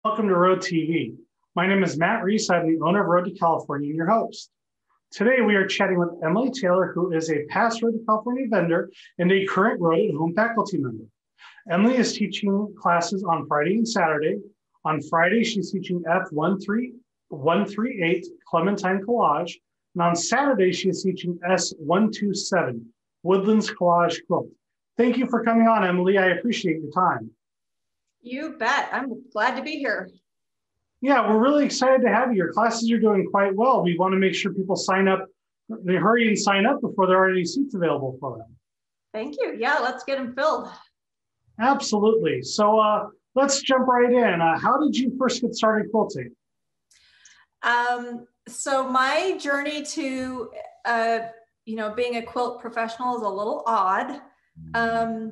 Welcome to Road TV. My name is Matt Reese. I'm the owner of Road to California and your host. Today we are chatting with Emily Taylor, who is a past Road to California vendor and a current Road at Home faculty member. Emily is teaching classes on Friday and Saturday. On Friday, she's teaching F138 Clementine Collage, and on Saturday, she is teaching S127 Woodlands Collage Quilt. Thank you for coming on, Emily. I appreciate your time. You bet. I'm glad to be here. Yeah, we're really excited to have you. Your classes are doing quite well. We want to make sure people sign up. They hurry and sign up before there are any seats available for them. Thank you. Yeah, let's get them filled. Absolutely. So let's jump right in. How did you first get started quilting? So my journey to being a quilt professional is a little odd. I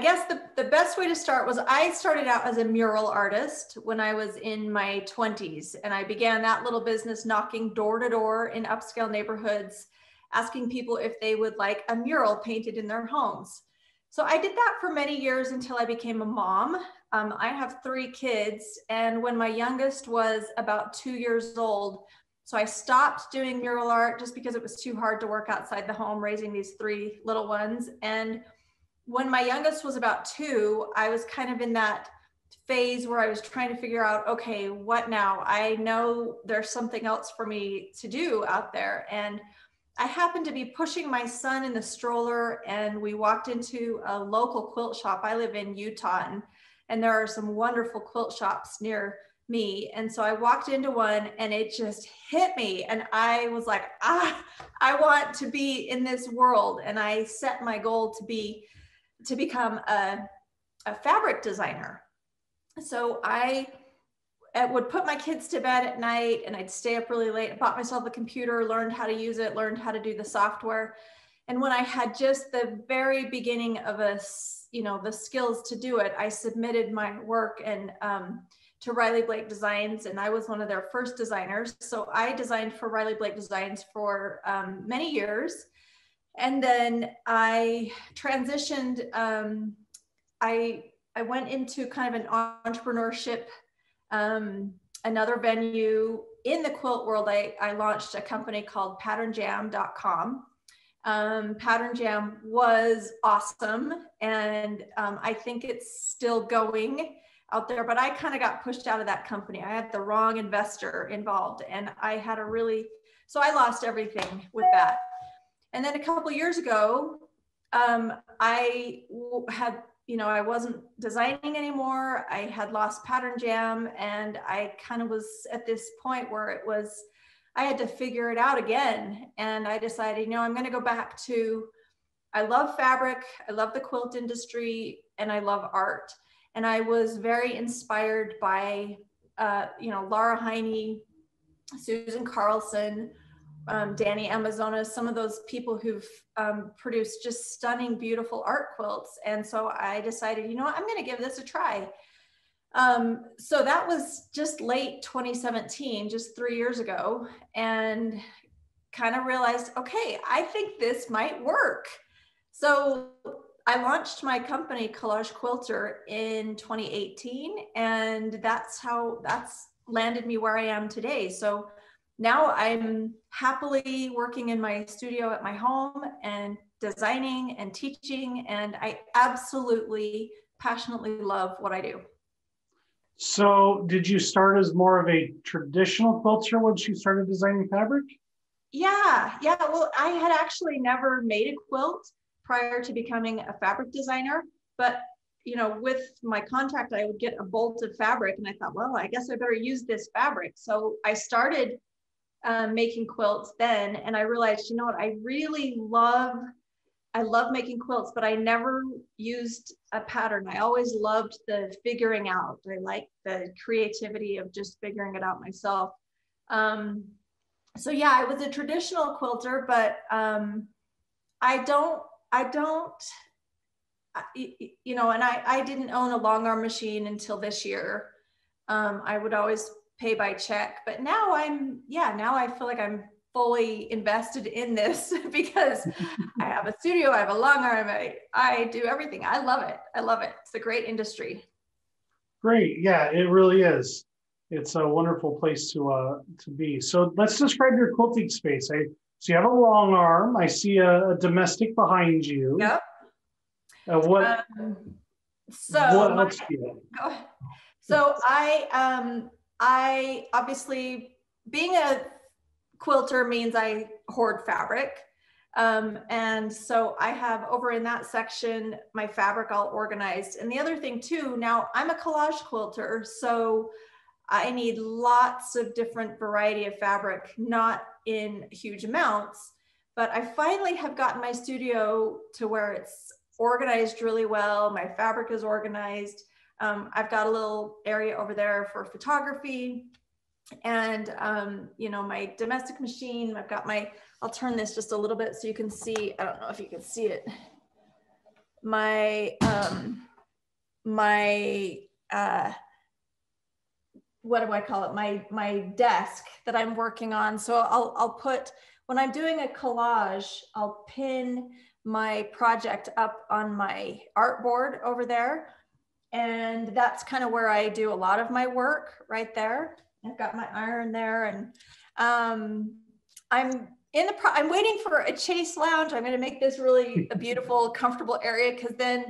guess the best way to start was I started out as a mural artist when I was in my 20s, and I began that little business knocking door to door in upscale neighborhoods, asking people if they would like a mural painted in their homes. So I did that for many years until I became a mom. I have 3 kids, and when my youngest was about 2 years old, so I stopped doing mural art just because it was too hard to work outside the home raising these 3 little ones. And when my youngest was about 2, I was kind of in that phase where I was trying to figure out, okay, what now? I know there's something else for me to do out there. And I happened to be pushing my son in the stroller, and we walked into a local quilt shop. I live in Utah, and there are some wonderful quilt shops near me. And so I walked into one and it just hit me. And I was like, I want to be in this world. And I set my goal to become a fabric designer. So I would put my kids to bed at night, and I'd stay up really late. I bought myself a computer, learned how to use it, learned how to do the software. And when I had just the very beginning of the skills to do it, I submitted my work to Riley Blake Designs, and I was one of their first designers. So I designed for Riley Blake Designs for many years. And then I transitioned. I went into kind of an entrepreneurship, another venue in the quilt world. I launched a company called patternjam.com. Pattern Jam was awesome. And I think it's still going out there, but I kind of got pushed out of that company. I had the wrong investor involved, and so I lost everything with that. And then a couple of years ago, I wasn't designing anymore. I had lost Pattern Jam, and I kind of was at this point where I had to figure it out again. And I decided, I'm going to go back to, I love fabric, I love the quilt industry, and I love art. And I was very inspired by, Laura Heine, Susan Carlson, Danny Amazonas, some of those people who've produced just stunning, beautiful art quilts. And so I decided, I'm going to give this a try. So that was just late 2017, just 3 years ago, and kind of realized, okay, I think this might work. So I launched my company, Collage Quilter, in 2018, and that's landed me where I am today. So now I'm happily working in my studio at my home and designing and teaching, and I absolutely passionately love what I do. So did you start as more of a traditional quilter once you started designing fabric? Yeah. Well, I had actually never made a quilt prior to becoming a fabric designer, but with my contract, I would get a bolt of fabric, and I thought, well, I guess I better use this fabric. So I started making quilts then, and I realized, what, I love making quilts, but I never used a pattern. I always loved the figuring out. I like the creativity of just figuring it out myself. So yeah, I was a traditional quilter, but I didn't own a long arm machine until this year. I would always pay by check, but now I feel like I'm fully invested in this because I have a studio, I have a long arm, I do everything. I love it. I love it. It's a great industry. Great. Yeah, it really is. It's a wonderful place to be. So let's describe your quilting space. So you have a long arm. I see a domestic behind you. Yep. What else do you have? So I obviously, being a quilter means I hoard fabric. And so I have over in that section, my fabric all organized. And the other thing too, now I'm a collage quilter, so I need lots of different variety of fabric, not in huge amounts, but I finally have gotten my studio to where it's organized really well. My fabric is organized. I've got a little area over there for photography and, you know, my domestic machine. I've got I'll turn this just a little bit so you can see, I don't know if you can see it. What do I call it? My desk that I'm working on. So I'll put, when I'm doing a collage, I'll pin my project up on my artboard over there. And that's kind of where I do a lot of my work right there. I've got my iron there, and I'm waiting for a chase lounge. I'm going to make this really a beautiful, comfortable area, because then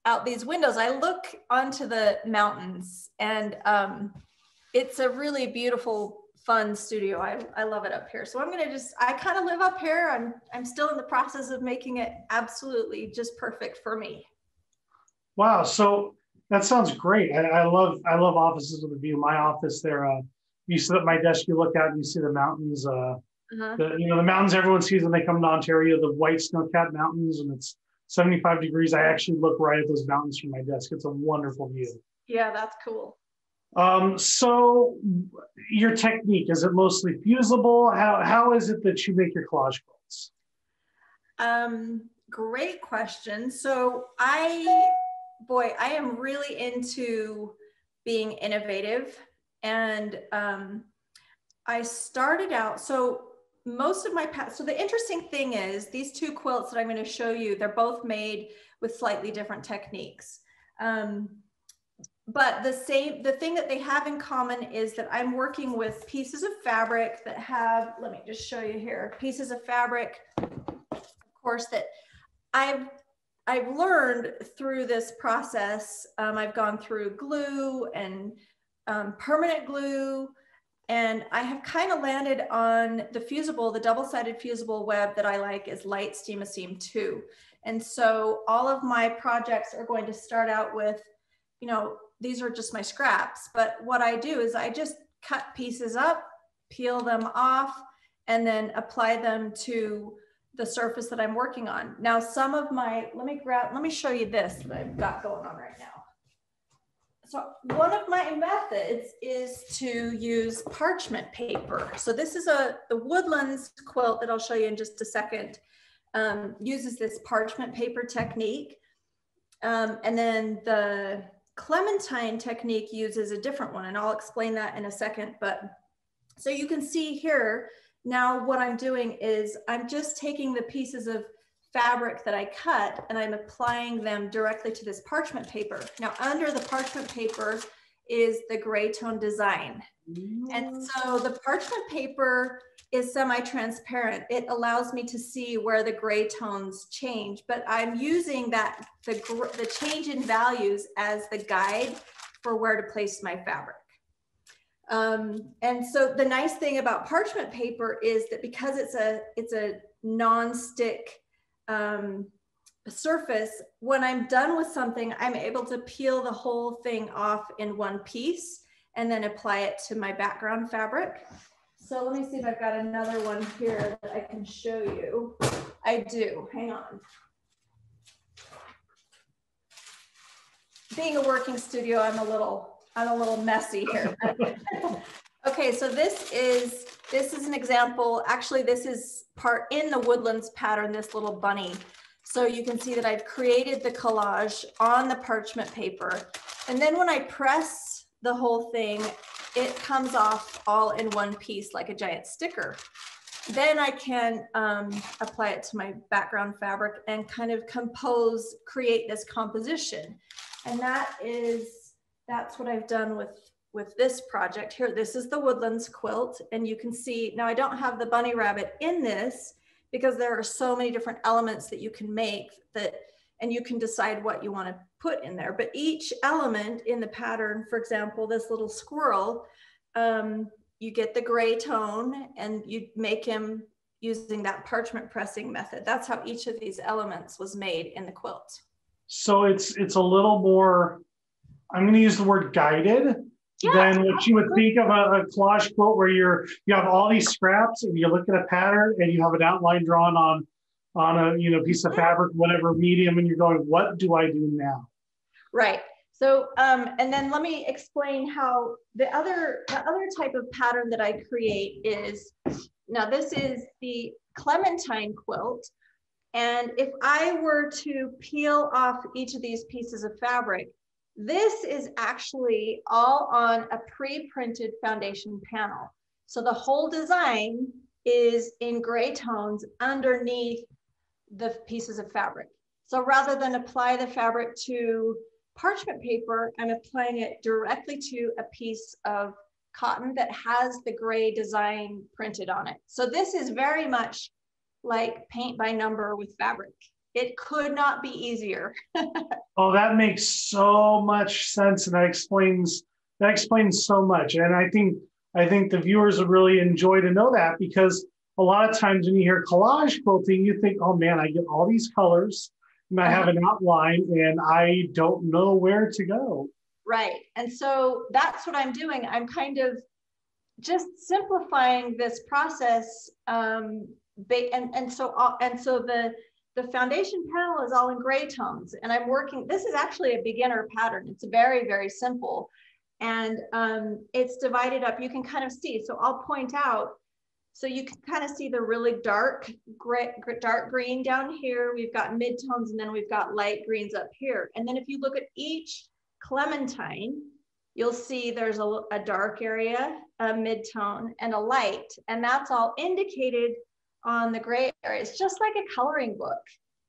out these windows, I look onto the mountains, and it's a really beautiful, fun studio. I love it up here. So I'm going to I kind of live up here. I'm still in the process of making it absolutely just perfect for me. Wow. So that sounds great. I love offices with a view. My office there, you sit at my desk, you look out and you see the mountains, the mountains everyone sees when they come to Ontario, the white snow-capped mountains, and it's 75 degrees. I actually look right at those mountains from my desk. It's a wonderful view. Yeah, that's cool. So your technique, is it mostly fusible? How is it that you make your collage quilts? Great question. So I am really into being innovative, and I started out, so most of my so the interesting thing is these two quilts that I'm going to show you, they're both made with slightly different techniques. But the thing that they have in common is that I'm working with pieces of fabric that have, let me just show you here, pieces of fabric, of course, that I've learned through this process. I've gone through glue and permanent glue, and I have kind of landed on the double-sided fusible web that I like is Light Steam-A-Seam 2. And so all of my projects are going to start out with, you know, these are just my scraps, but what I do is I just cut pieces up, peel them off, and then apply them to the surface that I'm working on. Now, some of my, let me show you this that I've got going on right now. So one of my methods is to use parchment paper. So this is the Woodlands quilt that I'll show you in just a second, uses this parchment paper technique. And then the Clementine technique uses a different one, and I'll explain that in a second. But so you can see here, now what I'm doing is I'm just taking the pieces of fabric that I cut and I'm applying them directly to this parchment paper. Now under the parchment paper is the gray tone design. And so the parchment paper is semi-transparent. It allows me to see where the gray tones change, but I'm using the change in values as the guide for where to place my fabric. And so the nice thing about parchment paper is that because it's a non-stick surface, when I'm done with something, I'm able to peel the whole thing off in one piece and then apply it to my background fabric. So let me see if I've got another one here that I can show you. I do, hang on. Being a working studio, I'm a little messy here. Okay, so this is an example. Actually, this is part in the Woodlands pattern, this little bunny. So you can see that I've created the collage on the parchment paper. And then when I press the whole thing, it comes off all in one piece like a giant sticker. then I can apply it to my background fabric and kind of create this composition. And that's what I've done with this project here. This is the Woodlands quilt. And you can see, now I don't have the bunny rabbit in this because there are so many different elements that you can make and you can decide what you want to put in there. But each element in the pattern, for example, this little squirrel, you get the gray tone and you make him using that parchment pressing method. That's how each of these elements was made in the quilt. So it's a little more, I'm going to use the word guided, than what you would think of a collage quilt where you have all these scraps and you look at a pattern and you have an outline drawn on a piece of fabric, whatever medium, and you're going, what do I do now? Right. So, and then let me explain how the other type of pattern that I create is, now this is the Clementine quilt. And if I were to peel off each of these pieces of fabric, this is actually all on a pre-printed foundation panel. So the whole design is in gray tones underneath the pieces of fabric. So rather than apply the fabric to parchment paper, I'm applying it directly to a piece of cotton that has the gray design printed on it. So this is very much like paint by number with fabric. It could not be easier. Oh, that makes so much sense, and that explains so much. And I think the viewers would really enjoy to know that, because a lot of times when you hear collage quilting, you think, oh man, I get all these colors and I have an outline and I don't know where to go. Right. And so that's what I'm doing. I'm kind of just simplifying this process. And so the foundation panel is all in gray tones, and I'm working, this is actually a beginner pattern. It's very, very simple. And it's divided up, you can kind of see, so I'll point out, so you can kind of see the really dark green down here. We've got mid-tones, and then we've got light greens up here. And then if you look at each Clementine, you'll see there's a dark area, a mid-tone, and a light. And that's all indicated on the gray area. It's just like a coloring book,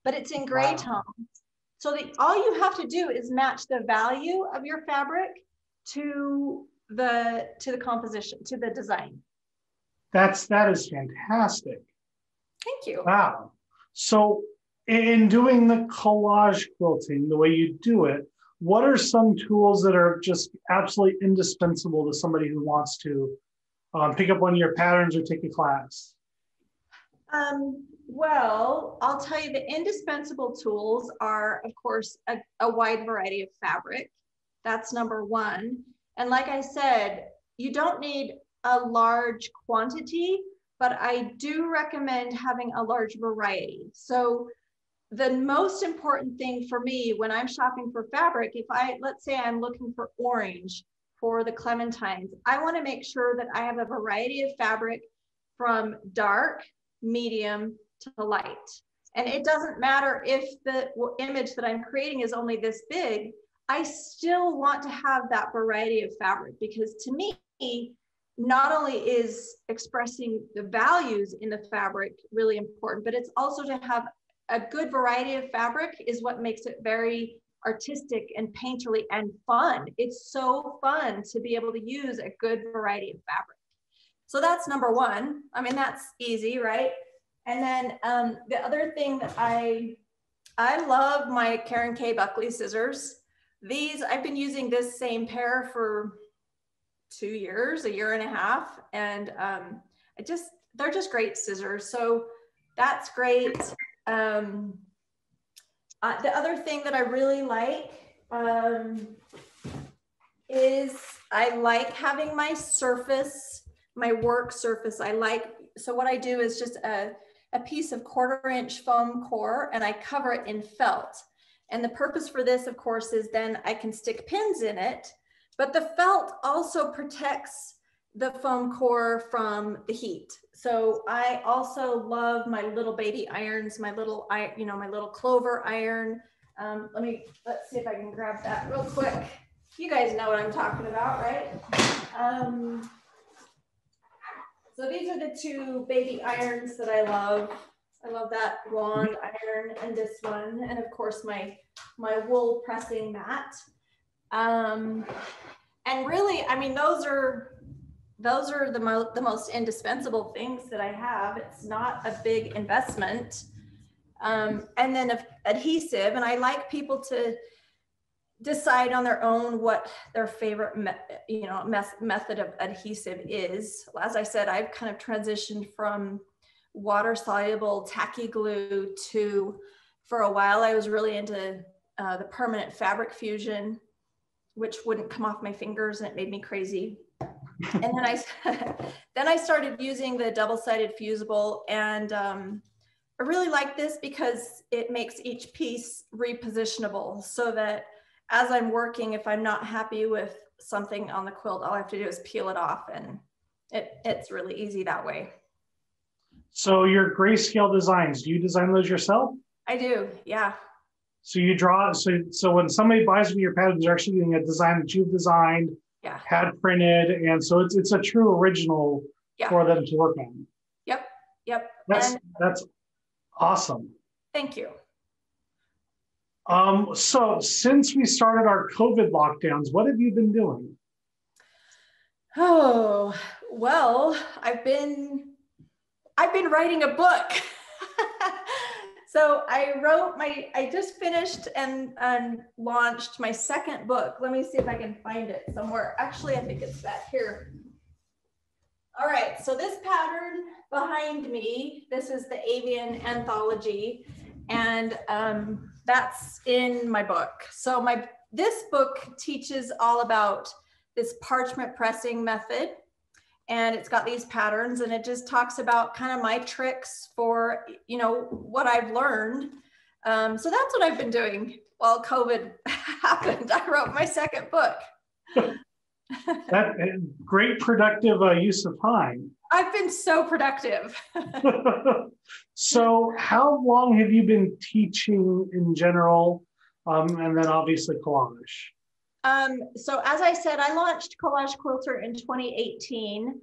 but it's in gray tones. So all you have to do is match the value of your fabric to the composition, to the design. That is fantastic. Thank you. Wow. So in doing the collage quilting, the way you do it, what are some tools that are just absolutely indispensable to somebody who wants to pick up one of your patterns or take a class? Well, I'll tell you, the indispensable tools are, of course, a wide variety of fabric. That's number one. And like I said, you don't need a large quantity, but I do recommend having a large variety. So the most important thing for me when I'm shopping for fabric, let's say I'm looking for orange for the Clementines, I want to make sure that I have a variety of fabric from dark, medium to light. And it doesn't matter if the image that I'm creating is only this big, I still want to have that variety of fabric, because to me, not only is expressing the values in the fabric really important, but it's also to have a good variety of fabric is what makes it very artistic and painterly and fun. It's so fun to be able to use a good variety of fabric. So that's number one. I mean, that's easy, right? And then the other thing that I love my Karen K. Buckley scissors. I've been using this same pair for 2 years, a year and a half, and they're just great scissors. So that's great. The other thing that I really like is I like having my work surface. So what I do is just a piece of 1/4 inch foam core, and I cover it in felt. And the purpose for this, of course, is then I can stick pins in it, but the felt also protects the foam core from the heat. So I also love my little baby irons, my little Clover iron. Let's see if I can grab that real quick. You guys know what I'm talking about, right? So these are the two baby irons that I love. I love that wand iron and this one, and of course my wool pressing mat. And really, I mean, those are the most indispensable things that I have. It's not a big investment. And then adhesive, and I like people to decide on their own what their favorite method of adhesive is. As I said, I've kind of transitioned from water soluble tacky glue to, for a while I was really into the permanent fabric fusion, which wouldn't come off my fingers, and it made me crazy. And then I started using the double-sided fusible, and I really like this because it makes each piece repositionable, so that as I'm working, if I'm not happy with something on the quilt, all I have to do is peel it off, and it's really easy that way. So your Grayscale designs, do you design those yourself? I do, yeah. So you draw, so when somebody buys one of your patterns, they're actually getting a design that you've designed, yeah, hand printed, and so it's a true original, yeah, for them to work on. Yep, yep. That's awesome. Thank you. So since we started our COVID lockdowns, what have you been doing? Oh, well, I've been writing a book. So I just finished and launched my second book. Let me see if I can find it somewhere. Actually, I think it's back here. All right, so this pattern behind me, this is the Avian Anthology, and that's in my book. So this book teaches all about this parchment pressing method, and it's got these patterns, and it just talks about kind of my tricks for, what I've learned. So that's what I've been doing while COVID happened. I wrote my second book. That great productive use of time. I've been so productive. So how long have you been teaching in general? And then obviously collage. So as I said, I launched Collage Quilter in 2018,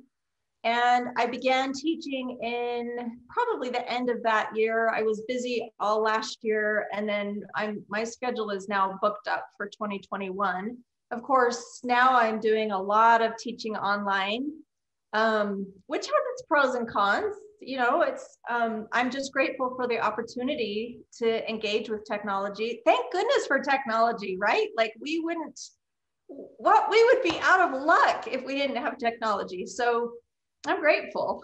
and I began teaching in probably the end of that year. I was busy all last year, and then my schedule is now booked up for 2021. Of course, now I'm doing a lot of teaching online, which has its pros and cons. I'm just grateful for the opportunity to engage with technology. Thank goodness for technology, right? Like we would be out of luck if we didn't have technology. So I'm grateful.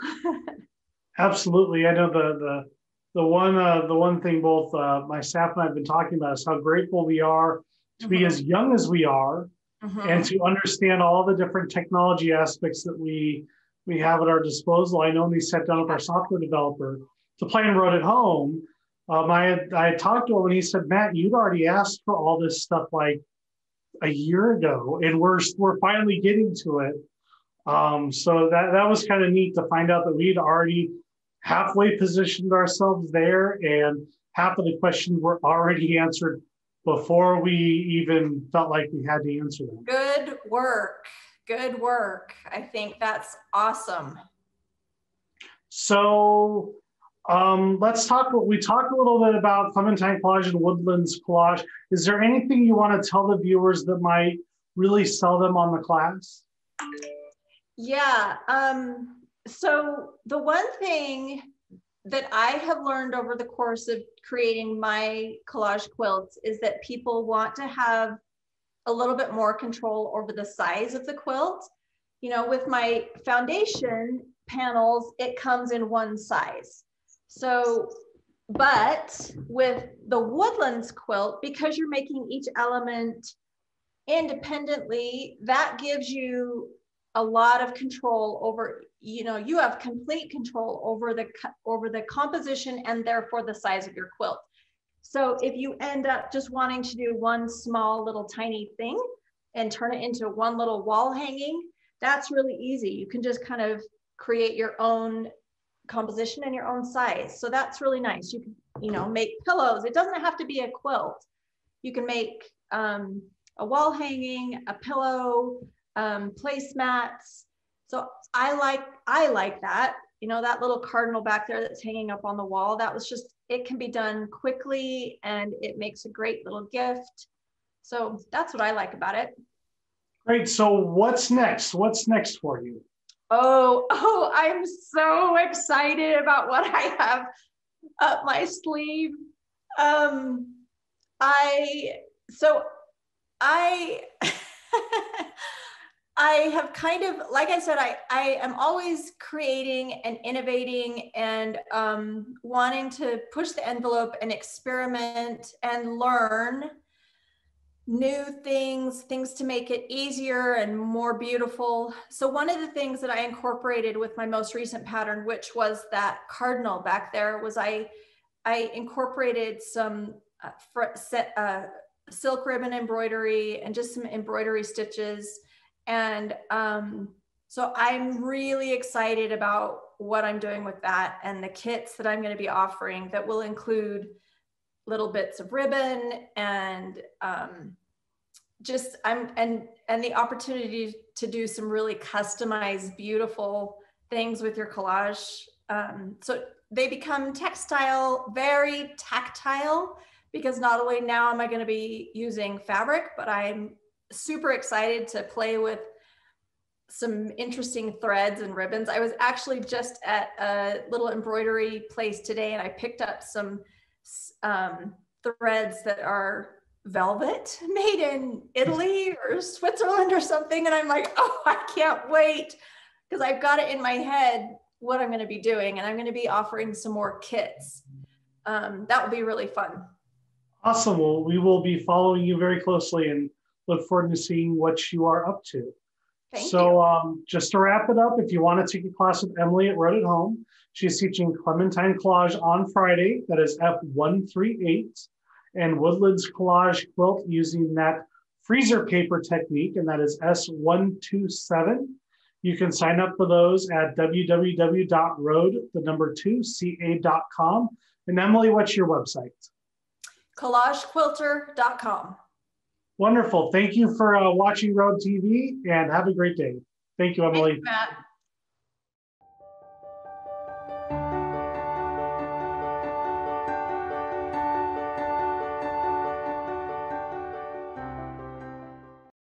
Absolutely. I know the one thing both my staff and I have been talking about is how grateful we are to be as young as we are, and to understand all the different technology aspects that we have at our disposal. I know when we sat down with our software developer to play and wrote at home, I had talked to him and he said, Matt, you'd already asked for all this stuff like a year ago, and we're finally getting to it. So that was kind of neat to find out that we'd already halfway positioned ourselves there, and half of the questions were already answered before we even felt like we had to answer them. Good work. Good work. I think that's awesome. So let's talk. We talked a little bit about Clementine Collage and Woodlands Collage. Is there anything you want to tell the viewers that might really sell them on the class? Yeah. So the one thing that I have learned over the course of creating my collage quilts is that people want to have a little bit more control over the size of the quilt. With my foundation panels, it comes in one size. So, but with the Woodlands quilt, because you're making each element independently, that gives you a lot of control over, you have complete control over the composition and therefore the size of your quilt. So if you end up just wanting to do one small little tiny thing and turn it into one little wall hanging, that's really easy. You can just kind of create your own composition and your own size. So that's really nice. You can, make pillows. It doesn't have to be a quilt. You can make a wall hanging, a pillow, placemats. So I like that, you know, that little cardinal back there that's hanging up on the wall. That was just, it can be done quickly and it makes a great little gift. So that's what I like about it. Great. So what's next? What's next for you? Oh, I'm so excited about what I have up my sleeve. So I I have kind of, like I said, I am always creating and innovating and wanting to push the envelope and experiment and learn new things to make it easier and more beautiful. So one of the things that I incorporated with my most recent pattern, which was that cardinal back there, was I incorporated some silk ribbon embroidery and just some embroidery stitches. And so I'm really excited about what I'm doing with that and the kits that I'm going to be offering that will include little bits of ribbon and and the opportunity to do some really customized, beautiful things with your collage. So they become textile, very tactile, because not only now am I going to be using fabric, but I'm super excited to play with some interesting threads and ribbons. I was actually just at a little embroidery place today and I picked up some threads that are velvet made in Italy or Switzerland or something. And I'm like, oh, I can't wait, because I've got it in my head what I'm going to be doing, and I'm going to be offering some more kits. That will be really fun. Awesome. Well, we will be following you very closely and look forward to seeing what you are up to. Thank you. Just to wrap it up, if you want to take a class with Emily at Road at Home, she's teaching Clementine Collage on Friday. That is F138. And Woodlands Collage Quilt using that freezer paper technique, and that is S127. You can sign up for those at www.road2ca.com. And Emily, what's your website? collagequilter.com. Wonderful. Thank you for watching Road TV, and have a great day. Thank you, Emily. Thanks, Matt.